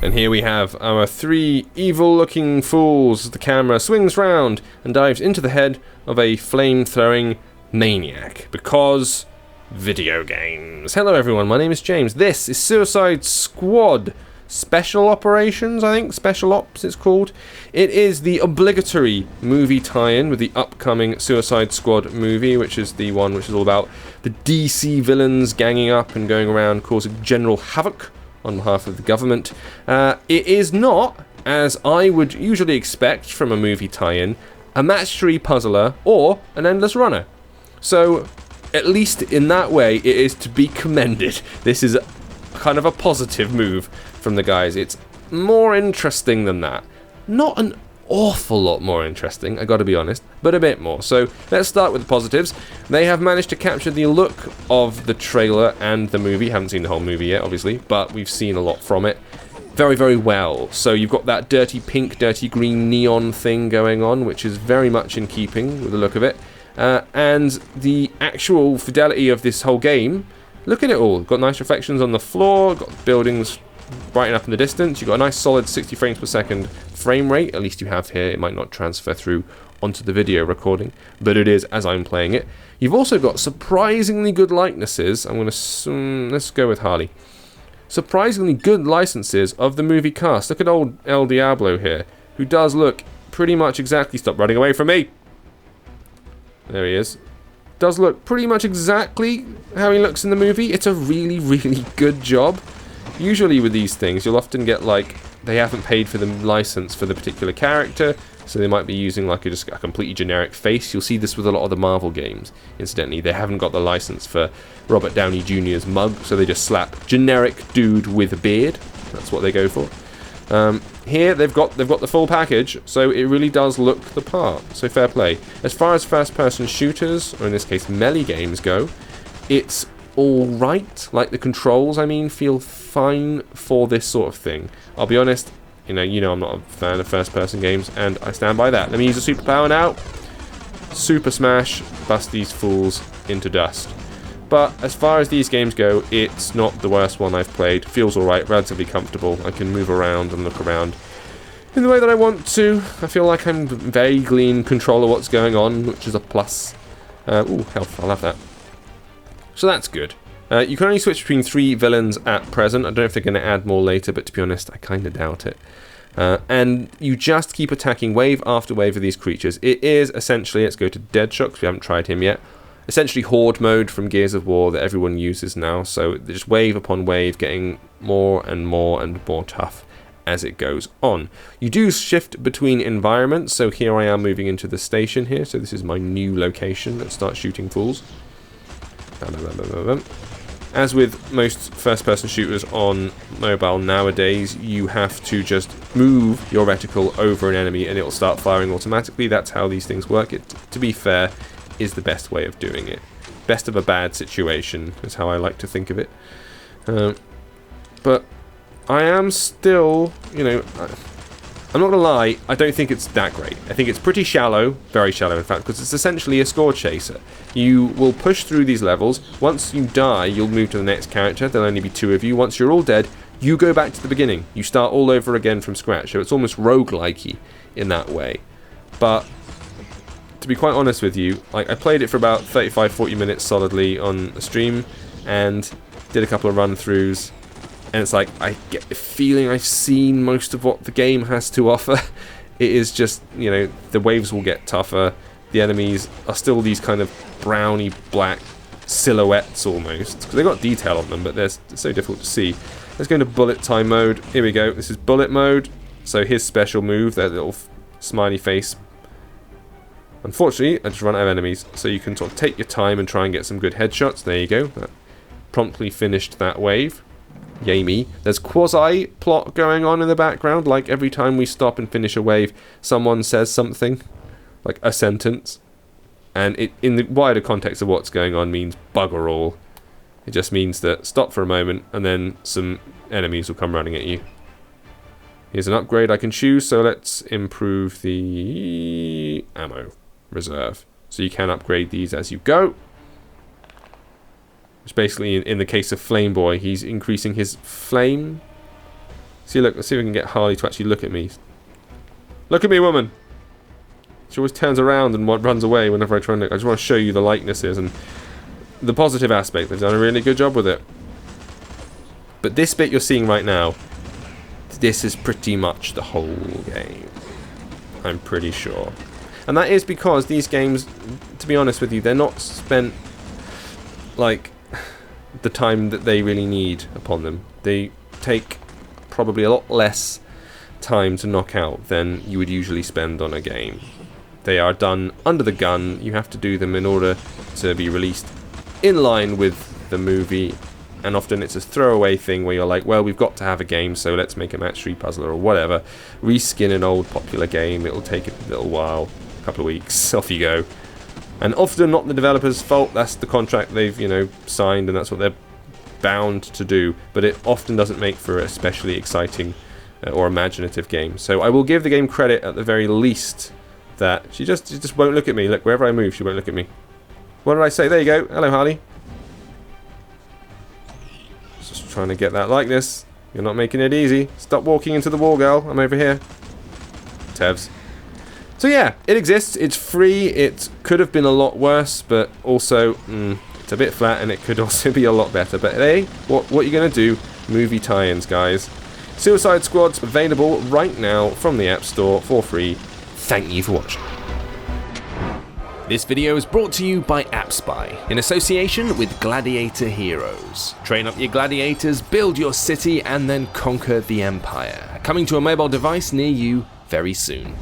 And here we have our three evil-looking fools as the camera swings round and dives into the head of a flame-throwing maniac. Because video games. Hello everyone, my name is James. This is Suicide Squad Special Operations, I think. Special Ops it's called. It is the obligatory movie tie-in with the upcoming Suicide Squad movie, which is the one which is all about the DC villains ganging up and going around causing general havoc on behalf of the government. It is not, as I would usually expect from a movie tie-in, a match 3 puzzler or an endless runner. So, at least in that way, it is to be commended. This is kind of a positive move from the guys. It's more interesting than that. Not an awful lot more interesting, I gotta be honest, but a bit more. So let's start with the positives. They have managed to capture the look of the trailer and the movie. Haven't seen the whole movie yet, obviously, but we've seen a lot from it. Very, very well. So you've got that dirty pink, dirty green neon thing going on, which is very much in keeping with the look of it. And the actual fidelity of this whole game, look at it all. Got nice reflections on the floor, got buildings brighten up in the distance. You've got a nice solid 60 frames per second frame rate, at least you have here. It might not transfer through onto the video recording, but it is as I'm playing it. You've also got surprisingly good likenesses. Let's go with Harley. Surprisingly good licenses of the movie cast. Look at old El Diablo here, who does look pretty much exactly... Stop running away from me! There he is. Does look pretty much exactly how he looks in the movie. It's a really, really good job. Usually with these things, you'll often get, like, they haven't paid for the license for the particular character, so they might be using, like, just a completely generic face. You'll see this with a lot of the Marvel games, incidentally. They haven't got the license for Robert Downey Jr.'s mug, so they just slap generic dude with a beard. That's what they go for. Here, they've got the full package, so it really does look the part, so fair play. As far as first-person shooters, or in this case melee games go, it's alright. Like, the controls, I mean, feel fine for this sort of thing. I'll be honest, you know I'm not a fan of first-person games, and I stand by that. Let me use a superpower now. Super Smash, bust these fools into dust. But as far as these games go, it's not the worst one I've played. Feels alright, relatively comfortable. I can move around and look around in the way that I want to. I feel like I'm vaguely in control of what's going on, which is a plus. Ooh, health, I'll have that. So that's good. You can only switch between 3 villains at present. I don't know if they're going to add more later, but to be honest, I kind of doubt it. And you just keep attacking wave after wave of these creatures. It is essentially, let's go to Deadshot, because we haven't tried him yet. Essentially Horde mode from Gears of War that everyone uses now. So just wave upon wave, getting more and more and more tough as it goes on. You do shift between environments. So here I am moving into the station here. So this is my new location. Let's start shooting fools. As with most first-person shooters on mobile nowadays, you have to just move your reticle over an enemy and it'll start firing automatically. That's how these things work. It, to be fair, is the best way of doing it. Best of a bad situation is how I like to think of it. But I am still, I'm not gonna lie, I don't think it's that great. I think it's pretty shallow, very shallow in fact, because it's essentially a score chaser. You will push through these levels. Once you die, you'll move to the next character. There'll only be 2 of you. Once you're all dead, you go back to the beginning. You start all over again from scratch. So it's almost roguelike-y in that way. But to be quite honest with you, like, I played it for about 35-40 minutes solidly on a stream and did a couple of run-throughs, and it's like I get the feeling I've seen most of what the game has to offer. It is just, the waves will get tougher. The enemies are still these kind of browny black silhouettes almost, because they've got detail on them, but they're so difficult to see. Let's go into bullet time mode. Here we go. This is bullet mode. So his special move, that little smiley face. Unfortunately, I just run out of enemies, so you can sort of take your time and try and get some good headshots. There you go. That promptly finished that wave. Yay me. There's quasi-plot going on in the background, like every time we stop and finish a wave, someone says something, like a sentence, and it, in the wider context of what's going on, means bugger all. It just means that stop for a moment, and then some enemies will come running at you. Here's an upgrade I can choose, so let's improve the ammo reserve. So you can upgrade these as you go. Which basically, in the case of Flame Boy, he's increasing his flame See, look, let's see if we can get Harley to actually look at me. Look at me, woman! She always turns around and runs away whenever I try and look. I just want to show you the likenesses and the positive aspect. They've done a really good job with it. But this bit you're seeing right now, this is pretty much the whole game. I'm pretty sure. And that is because these games, to be honest with you, they're not spent like the time that they really need upon them. They take probably a lot less time to knock out than you would usually spend on a game. They are done under the gun. You have to do them in order to be released in line with the movie, and often it's a throwaway thing where you're like, well, we've got to have a game, so let's make a match 3 puzzler or whatever. Reskin an old popular game. It'll take a little while, a couple of weeks, off you go. And often not the developer's fault. That's the contract they've, signed, and that's what they're bound to do. But it often doesn't make for a especially exciting or imaginative game. So I will give the game credit at the very least that she just won't look at me. Look, wherever I move, she won't look at me. What did I say? There you go. Hello, Harley. Just trying to get that likeness. You're not making it easy. Stop walking into the wall, girl. I'm over here. Tevs. So yeah, it exists. It's free. It could have been a lot worse, but also it's a bit flat, and it could also be a lot better. But hey, what are you gonna do? Movie tie-ins, guys. Suicide Squad's available right now from the App Store for free. Thank you for watching. This video is brought to you by AppSpy, in association with Gladiator Heroes. Train up your gladiators, build your city, and then conquer the empire. Coming to a mobile device near you very soon.